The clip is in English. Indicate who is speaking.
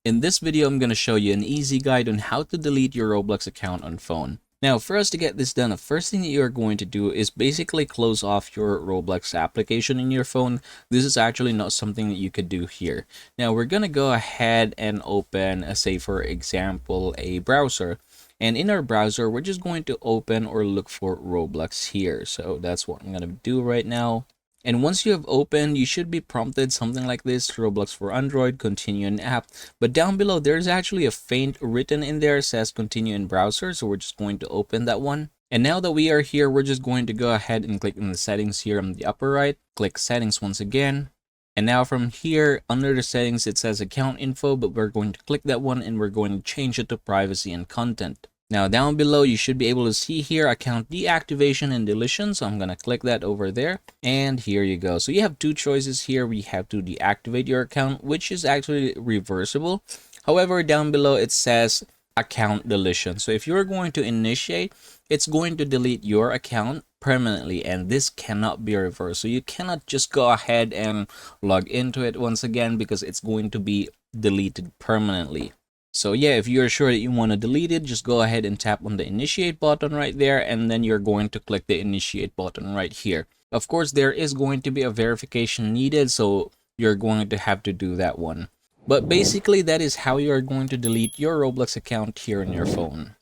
Speaker 1: In this video, I'm going to show you an easy guide on how to delete your Roblox account on phone. Now, for us to get this done, the first thing that you are going to do is basically close off your Roblox application in your phone. This is actually not something that you could do here. Now, we're going to go ahead and open, say for example, a browser. And in our browser, we're just going to open or look for Roblox here. So that's what I'm going to do right now. And once you have opened, you should be prompted something like this: Roblox for Android, continue in app. But down below, there's actually a feint written in there, says continue in browser. So we're just going to open that one. And now that we are here, we're just going to go ahead and click in the settings here on the upper right. Click settings once again. And now from here, under the settings, it says account info, but we're going to click that one and we're going to change it to privacy and content. Now down below, you should be able to see here account deactivation and deletion. So I'm going to click that over there. And here you go. So you have two choices here. We have to deactivate your account, which is actually reversible. However, down below it says account deletion. So if you're going to initiate, it's going to delete your account permanently, and this cannot be reversed. So you cannot just go ahead and log into it once again because it's going to be deleted permanently. So yeah, if you're sure that you want to delete it, just go ahead and tap on the initiate button right there, and then you're going to click the initiate button right here. Of course, there is going to be a verification needed, so you're going to have to do that one. But basically, that is how you are going to delete your Roblox account here on your phone.